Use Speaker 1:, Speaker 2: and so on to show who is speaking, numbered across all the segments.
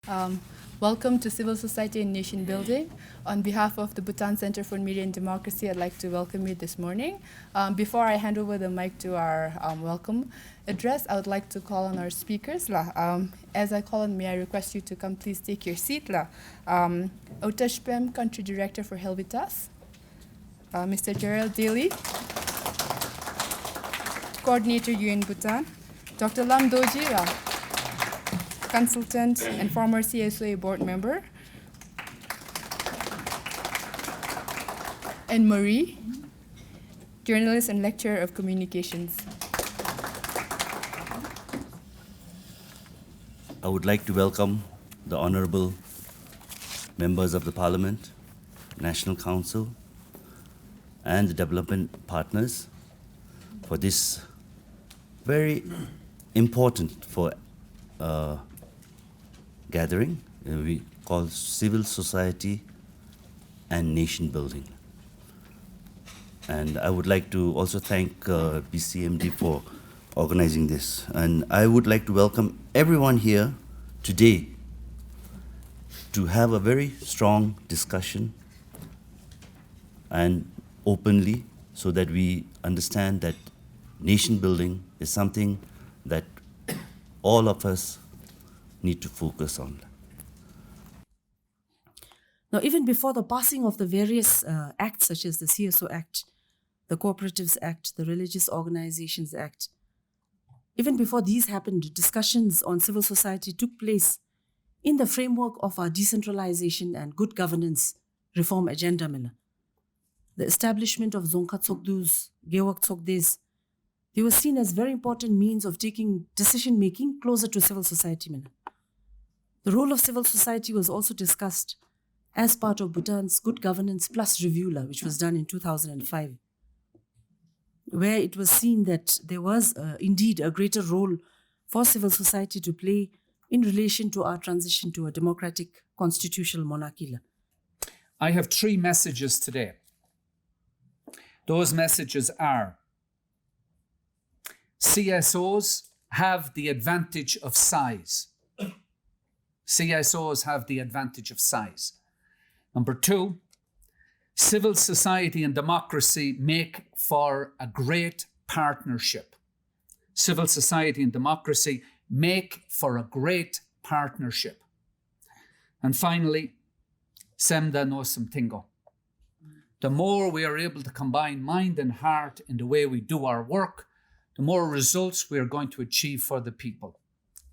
Speaker 1: Um, Welcome to Civil Society and Nation Building. On behalf of the Bhutan Center for Media and Democracy, I'd like to welcome you this morning. Before I hand over the mic to our welcome address, I would like to call on our speakers. As I call on, may I request you to come please take your seat. Otashpem, Country Director for Helvitas. Mr. Gerald Daly, Coordinator UN Bhutan. Dr. Lam Doji, Consultant and former CSOA board member. And Marie, journalist and lecturer of communications.
Speaker 2: I would like to welcome the honorable members of the Parliament, National Council, and the development partners for this very important gathering we call Civil Society and Nation Building. And I would like to also thank BCMD for organizing this. And I would like to welcome everyone here today to have a very strong discussion and openly, so that we understand that nation building is something that all of us need to focus on.
Speaker 3: Now, even before the passing of the various acts such as the CSO Act, the Cooperatives Act, the Religious Organizations Act, even before these happened, discussions on civil society took place in the framework of our decentralization and good governance reform agenda. The establishment of Dzongkha Tsogdu's, Gewak Tsogde's, they were seen as very important means of taking decision-making closer to civil society. The role of civil society was also discussed as part of Bhutan's Good Governance Plus Review, which was done in 2005, where it was seen that there was indeed a greater role for civil society to play in relation to our transition to a democratic constitutional monarchy.
Speaker 4: I have three messages today. Those messages are: CSOs have the advantage of size. CSOs have the advantage of size. Number two, civil society and democracy make for a great partnership. Civil society and democracy make for a great partnership. And finally, Semda no Samtingo. The more we are able to combine mind and heart in the way we do our work, the more results we are going to achieve for the people,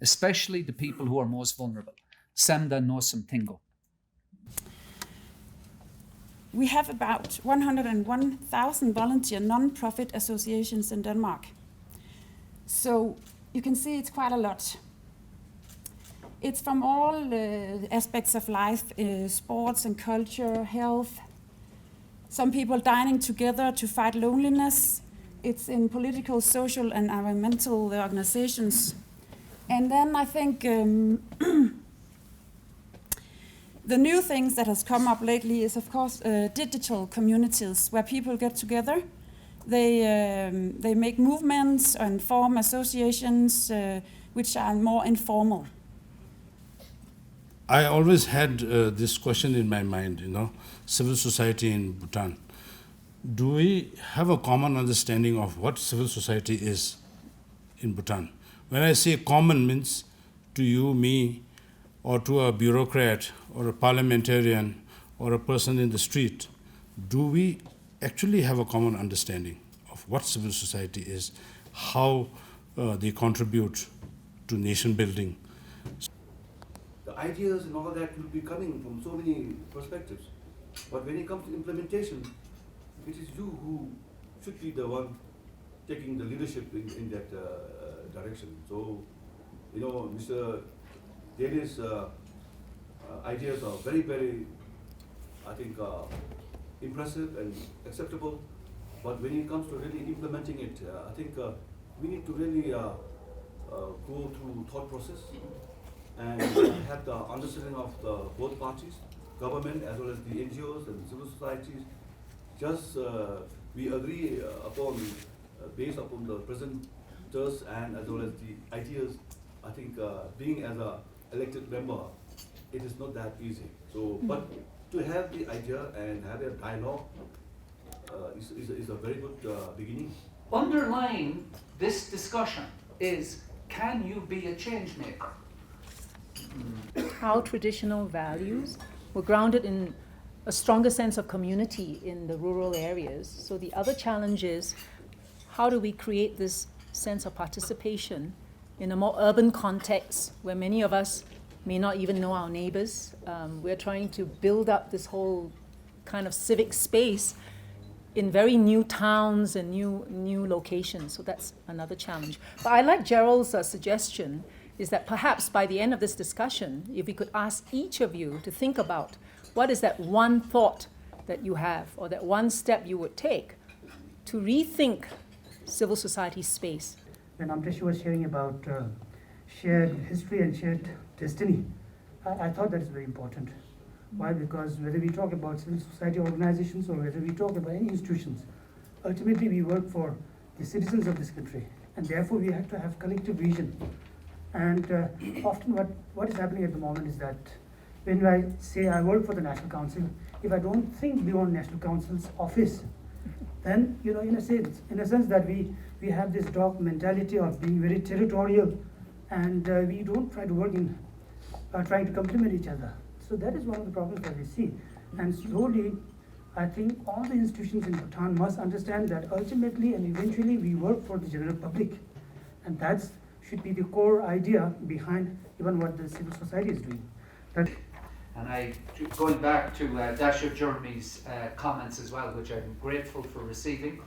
Speaker 4: especially the people who are most vulnerable. Semda no Samtingo.
Speaker 5: We have about 101,000 volunteer non-profit associations in Denmark. So you can see it's quite a lot. It's from all aspects of life, sports and culture, health. Some people dining together to fight loneliness. It's in political, social, and environmental organizations. And then I think the new things that has come up lately is, of course, digital communities where people get together. They make movements and form associations which are more informal.
Speaker 6: I always had this question in my mind, civil society in Bhutan. Do we have a common understanding of what civil society is in Bhutan? When I say common, means to you, me, or to a bureaucrat or a parliamentarian or a person in the street, do we actually have a common understanding of what civil society is, how they contribute to nation building?
Speaker 7: The ideas and all that will be coming from so many perspectives. But when it comes to implementation, it is you who should be the one taking the leadership in that direction. So, Mr. Daly's ideas are very, very, I think, impressive and acceptable. But when it comes to really implementing it, I think we need to really go through thought process and have the understanding of the both parties, government as well as the NGOs and civil societies. Just we agree upon, based upon the presenters and as well as the ideas. I think being as a elected member, it is not that easy. So, but to have the idea and have a dialogue is a very good beginning.
Speaker 4: Underlying this discussion is, can you be a change maker?
Speaker 8: How traditional values were grounded in a stronger sense of community in the rural areas. So the other challenge is, how do we create this sense of participation in a more urban context where many of us may not even know our neighbors? We're trying to build up this whole kind of civic space in very new towns and new locations. So that's another challenge. But I like Gerald's suggestion, is that perhaps by the end of this discussion, if we could ask each of you to think about what is that one thought that you have, or that one step you would take to rethink civil society space.
Speaker 9: When Amrish was sharing about shared history and shared destiny, I thought that is very important. Why? Because whether we talk about civil society organizations or whether we talk about any institutions, ultimately we work for the citizens of this country, and therefore we have to have collective vision. And often what is happening at the moment is that when I say I work for the National Council, if I don't think beyond National Council's office, then, you know, in a sense that we have this dog mentality of being very territorial, and we don't try to work in trying to complement each other. So that is one of the problems that we see. And slowly, I think all the institutions in Bhutan must understand that ultimately and eventually we work for the general public. And that should be the core idea behind even what the civil society is doing.
Speaker 4: And going back to Dasha Jeremy's comments as well, which I'm grateful for receiving,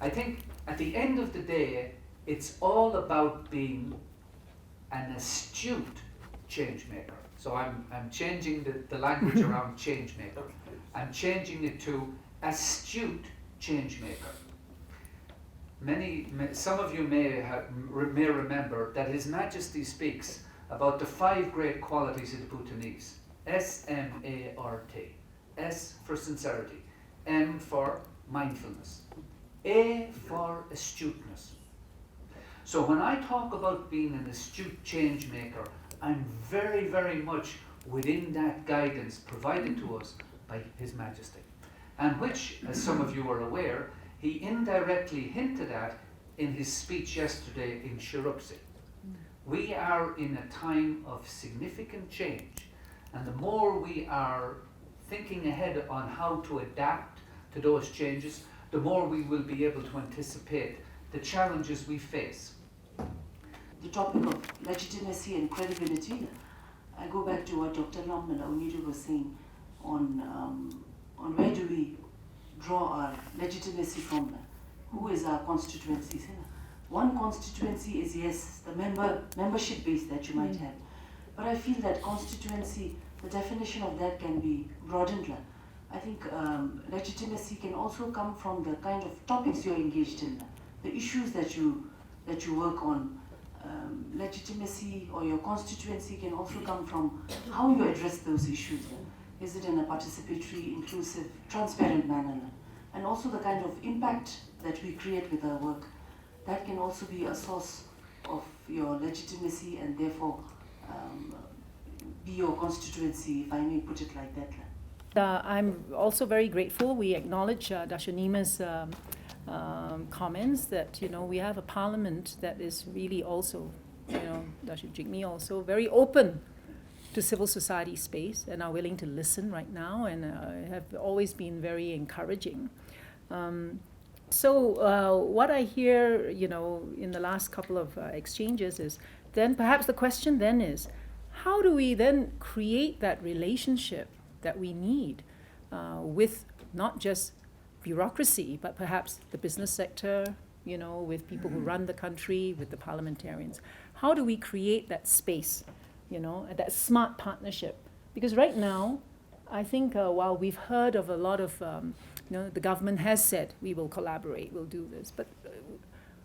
Speaker 4: I think at the end of the day, it's all about being an astute change maker. So I'm changing the language around change maker. I'm changing it to astute change maker. Some of you may remember that His Majesty speaks about the 5 great qualities of the Bhutanese. SMART. S for sincerity, M for mindfulness, A for astuteness. So when I talk about being an astute change maker, I'm very, very much within that guidance provided to us by His Majesty, and which, as some of you are aware, he indirectly hinted at in his speech yesterday in Shirupsi. We are in a time of significant change, and the more we are thinking ahead on how to adapt to those changes, the more we will be able to anticipate the challenges we face.
Speaker 3: The topic of legitimacy and credibility, I go back to what Dr. Lam Oniru was saying on where do we draw our legitimacy from, who is our constituency. One constituency is, yes, the membership base that you might have. But I feel that constituency, the definition of that can be broadened. I think legitimacy can also come from the kind of topics you're engaged in, the issues that you work on. Legitimacy or your constituency can also come from how you address those issues. Is it in a participatory, inclusive, transparent manner? And also the kind of impact that we create with our work. That can also be a source of your legitimacy and therefore be your constituency, if I may put it like that.
Speaker 8: I'm also very grateful. We acknowledge Dasha Nima's comments that, you know, we have a parliament that is really also, you know, Dasha Jigme also very open to civil society space and are willing to listen right now, and have always been very encouraging. So what I hear, you know, in the last couple of exchanges is then perhaps the question then is, how do we then create that relationship that we need with not just bureaucracy, but perhaps the business sector, you know, with people who run the country, with the parliamentarians. How do we create that space, you know, that smart partnership? Because right now, I think while we've heard of a lot of, you know, the government has said we will collaborate, we'll do this, but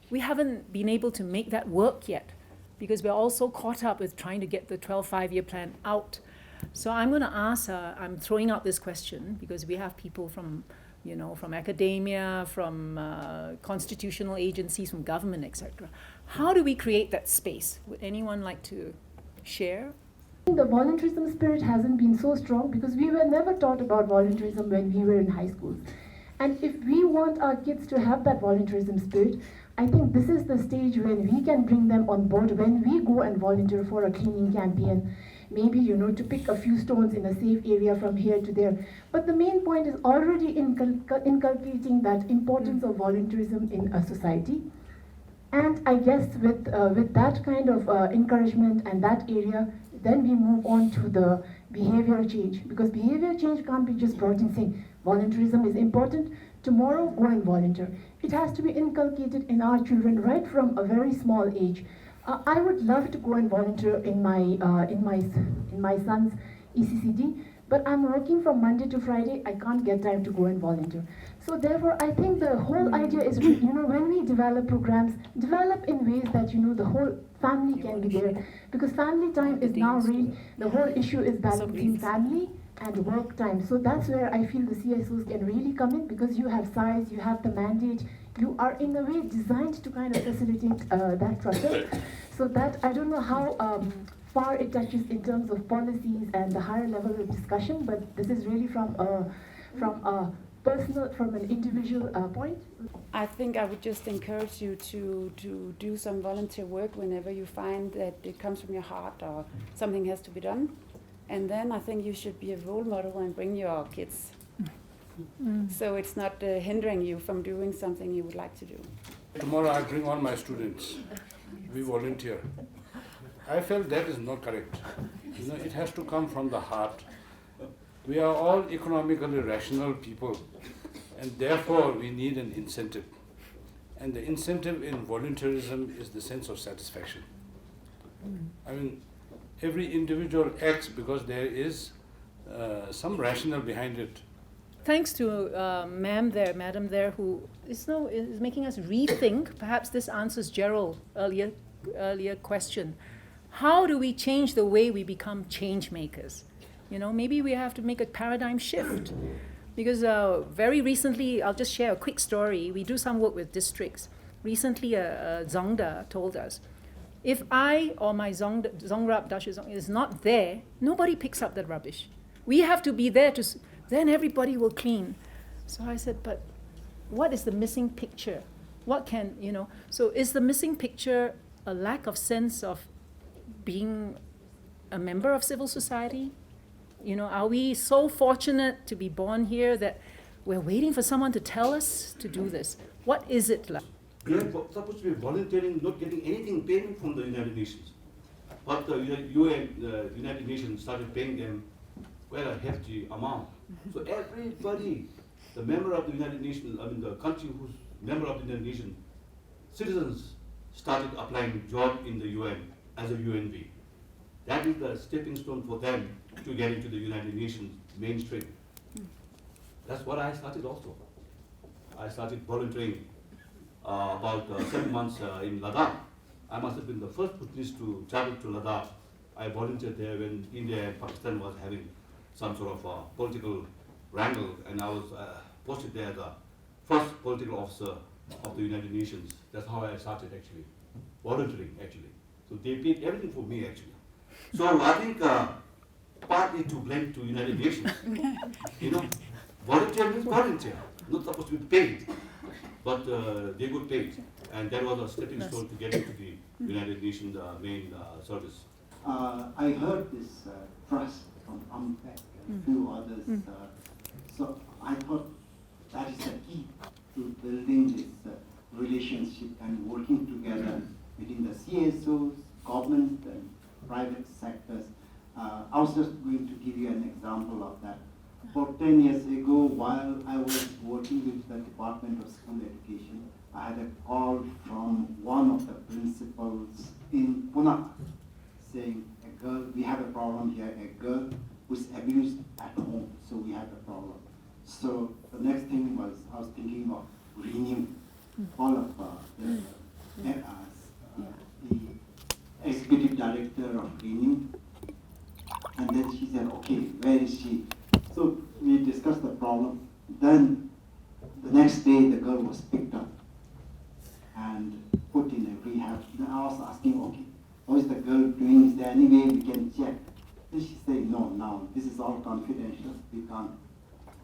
Speaker 8: we haven't been able to make that work yet because we're also caught up with trying to get the 12 5-year plan out. So I'm going to ask, I'm throwing out this question because we have people from, you know, from academia, from constitutional agencies, from government, etc. How do we create that space? Would anyone like to share?
Speaker 10: The volunteerism spirit hasn't been so strong because we were never taught about volunteerism when we were in high schools. And if we want our kids to have that volunteerism spirit, I think this is the stage when we can bring them on board when we go and volunteer for a cleaning campaign. Maybe, to pick a few stones in a safe area from here to there. But the main point is already inculcating that importance of volunteerism in a society. And I guess with that kind of encouragement and that area, then we move on to the behavioral change. Because behavior change can't be just brought in saying, volunteerism is important, tomorrow go and volunteer. It has to be inculcated in our children right from a very small age. I would love to go and volunteer in my son's ECCD, but I'm working from Monday to Friday. I can't get time to go and volunteer. So therefore, I think the whole idea is, when we develop programs, develop in ways that, the whole family can be there. Because family time is now really, the whole issue is balancing family and work time. So that's where I feel the CSOs can really come in, because you have size, you have the mandate, you are in a way designed to kind of facilitate that process. So that, I don't know how far it touches in terms of policies and the higher level of discussion, but this is really from a personal, from an individual point.
Speaker 5: I think I would just encourage you to do some volunteer work whenever you find that it comes from your heart or something has to be done. And then I think you should be a role model and bring your kids. So it's not hindering you from doing something you would like to do.
Speaker 6: Tomorrow I bring all my students. We volunteer. I felt that is not correct. It has to come from the heart. We are all economically rational people, and therefore we need an incentive. And the incentive in volunteerism is the sense of satisfaction. Every individual acts because there is some rationale behind it.
Speaker 8: Thanks to madam there, who is making us rethink. Perhaps this answers Gerald's earlier question. How do we change the way we become change makers? Maybe we have to make a paradigm shift. Because very recently, I'll just share a quick story. We do some work with districts. Recently, Zongda told us, if I or my Zongrab Dashu is not there, nobody picks up that rubbish. We have to be there then everybody will clean. So I said, but what is the missing picture? So is the missing picture a lack of sense of being a member of civil society? Are we so fortunate to be born here that we're waiting for someone to tell us to do this? What is it like?
Speaker 7: They are supposed to be volunteering, not getting anything payment from the United Nations. But the UN, the United Nations started paying them quite a hefty amount. So everybody, the member of the United Nations, the country who's member of the United Nations, citizens started applying job in the UN as a UNV. That is the stepping stone for them to get into the United Nations mainstream. That's what I started also. I started volunteering about 7 months in Ladakh. I must have been the first Bhutanese to travel to Ladakh. I volunteered there when India and Pakistan was having some sort of political wrangle, and I was posted there as the first political officer of the United Nations. That's how I started actually, volunteering actually. So they paid everything for me actually. So I think partly to blame to United Nations. Volunteer means volunteer, not supposed to be paid, but they got paid, and that was a stepping stone to get into the United Nations main service.
Speaker 11: I heard this trust from Ampek and a few others, so I thought that is the key to building this relationship and working together between the CSOs, government and private sectors. I was just going to give you an example of that. About 10 years ago, while I was working with the Department of School Education, I had a call from one of the principals in Pune saying, we have a problem here, a girl who's abused at home, so we have a problem. So the next thing was, I was thinking of renew all of the executive director of Renew. And then she said, okay, where is she? So we discussed the problem. Then the next day the girl was picked up and put in a rehab. Then I was asking, okay, how is the girl doing? Is there any way we can check? Then she said, no, now this is all confidential. We can't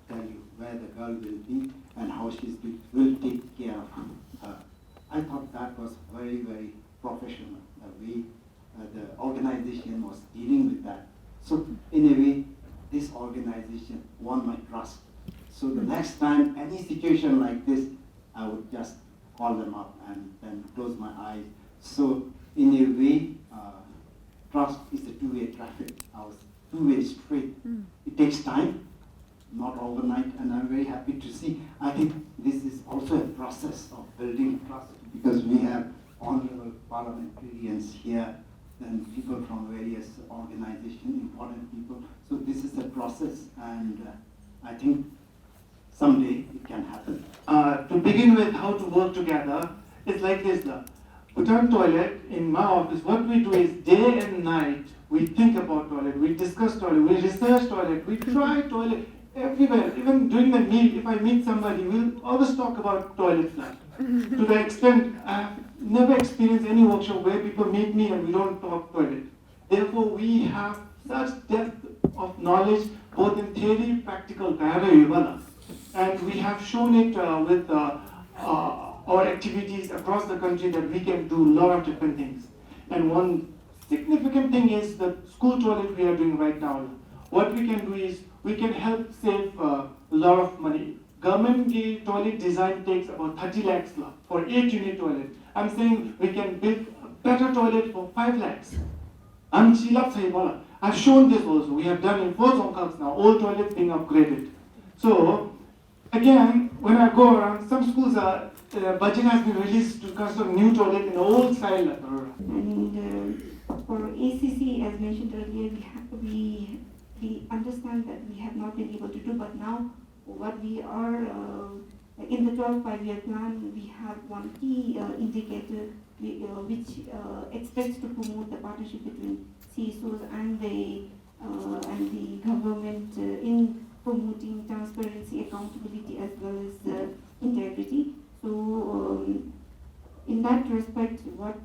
Speaker 11: tell you where the girl will be and how will take care of her. I thought that was very, very professional, the way the organization was dealing with that. So in a way, this organization won my trust. So the next time any situation like this, I would just call them up and then close my eyes. So in a way, trust is a two-way traffic. I was two-way street. It takes time, not overnight, and I'm very happy to see. I think this is also a process of building trust because we have honorable parliamentarians here and people from various organizations, important people. So this is a process, and I think someday it can happen. To begin with, how to work together, it's like this. Bhutan toilet, in my office, what we do is day and night, we think about toilet, we discuss toilet, we research toilet, we try toilet everywhere. Even during the meal, if I meet somebody, we'll always talk about toilet flush. To the extent, I've never experienced any workshop where people meet me and we don't talk toilet. Therefore, we have such depth of knowledge, both in theory, practical, and we have shown it with our activities across the country that we can do a lot of different things. And one significant thing is the school toilet we are doing right now. What we can do is we can help save a lot of money. Government toilet design takes about 30 lakhs for 8-unit toilet. I'm saying we can build a better toilet for 5 lakhs. I've shown this also. We have done in 4 Zongkals now, old toilets being upgraded. So, again, when I go around, some schools are, budget has been released to construct new toilet in old style.
Speaker 12: And for ACC, as mentioned earlier, we understand that we have not been able to do, but now what we are, in the 12th 5-year plan, we have one key indicator which expects to promote the partnership between CSOs and the government in promoting transparency, accountability, as well as integrity. So, in that respect, what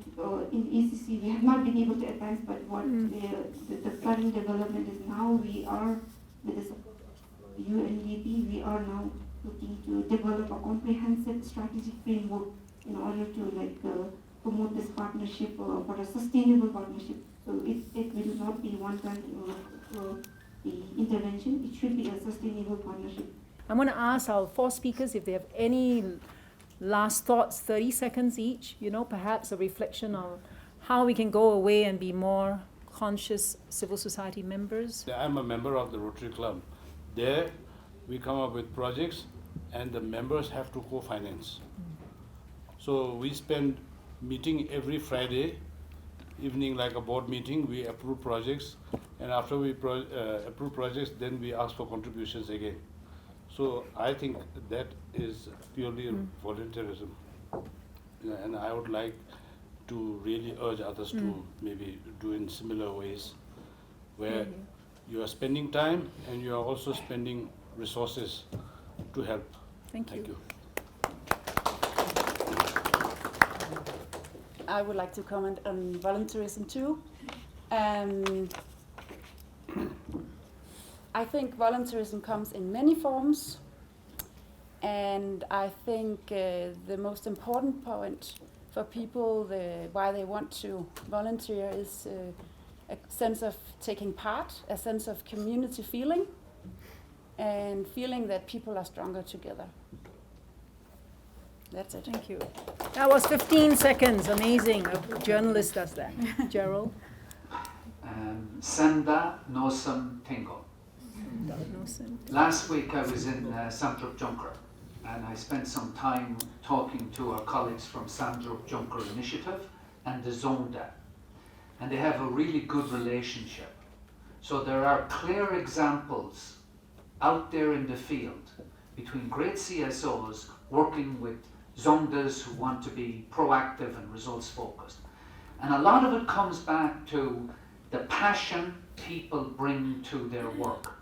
Speaker 12: in ACC we have not been able to advance, but what the current development is now, we are with the support of UNDP, we are now looking to develop a comprehensive strategic framework in order to promote this partnership for a sustainable partnership. So it will not be one-time the intervention. It should be a sustainable partnership.
Speaker 8: I'm going to ask our 4 speakers if they have any last thoughts, 30 seconds each, perhaps a reflection on how we can go away and be more conscious civil society members.
Speaker 6: I'm a member of the Rotary Club. There, we come up with projects and the members have to co-finance. So we spend meeting every Friday evening, like a board meeting. We approve projects, and after we approve projects, then we ask for contributions again. So I think that is purely volunteerism, and I would like to really urge others to maybe do in similar ways, where you are spending time and you are also spending resources to help.
Speaker 8: Thank you.
Speaker 5: I would like to comment on volunteerism too. And I think volunteerism comes in many forms. And I think the most important point for people, why they want to volunteer, is a sense of taking part, a sense of community feeling, and feeling that people are stronger together. That's it.
Speaker 8: Thank you. That was 15 seconds. Amazing. A journalist does that. Gerald?
Speaker 4: Senda Nosam Tingo. Last week I was in Samdrup Junker, and I spent some time talking to our colleagues from Samdrup Junker Initiative and the Zongda. And they have a really good relationship. So there are clear examples out there in the field between great CSOs working with Zongdas who want to be proactive and results focused. And a lot of it comes back to the passion people bring to their work.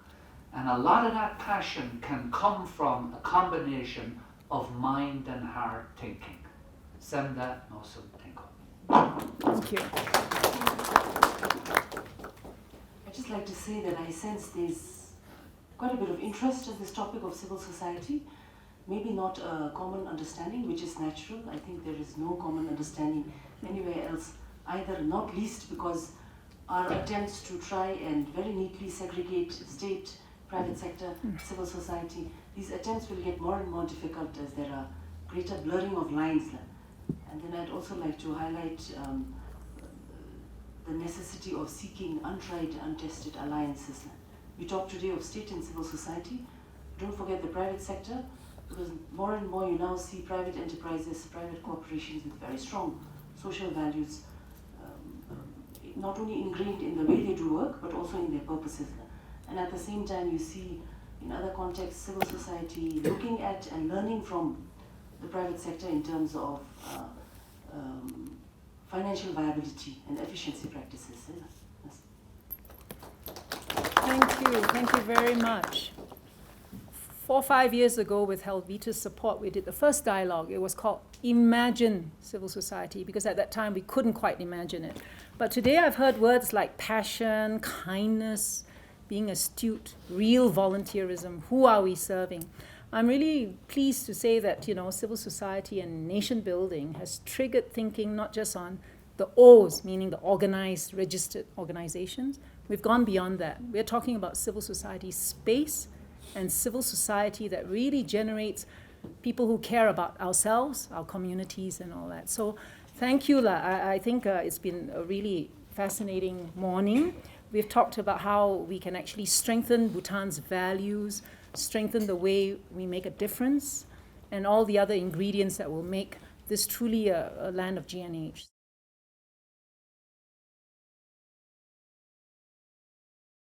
Speaker 4: And a lot of that passion can come from a combination of mind and heart thinking. Senda Nosam Tingo.
Speaker 8: Thank you.
Speaker 13: I I'd just like to say that I sense there's quite a bit of interest in this topic of civil society. Maybe not a common understanding, which is natural. I think there is no common understanding anywhere else either, not least because our attempts to try and very neatly segregate state, private sector, civil society, these attempts will get more and more difficult as there are greater blurring of lines. And then I'd also like to highlight the necessity of seeking untried, untested alliances. We talk today of state and civil society. Don't forget the private sector, because more and more you now see private enterprises, private corporations with very strong social values, not only ingrained in the way they do work, but also in their purposes. And at the same time, you see in other contexts, civil society looking at and learning from the private sector in terms of financial viability and efficiency practices. Yes.
Speaker 8: Thank you very much. 4 or 5 years ago, with Helvita's support, we did the first dialogue. It was called Imagine Civil Society, because at that time we couldn't quite imagine it. But today I've heard words like passion, kindness, being astute, real volunteerism. Who are we serving? I'm really pleased to say that, civil society and nation building has triggered thinking not just on the O's, meaning the organized, registered organizations. We've gone beyond that. We're talking about civil society space and civil society that really generates people who care about ourselves, our communities, and all that. So thank you, La. I think it's been a really fascinating morning. We've talked about how we can actually strengthen Bhutan's values, strengthen the way we make a difference, and all the other ingredients that will make this truly a land of GNH.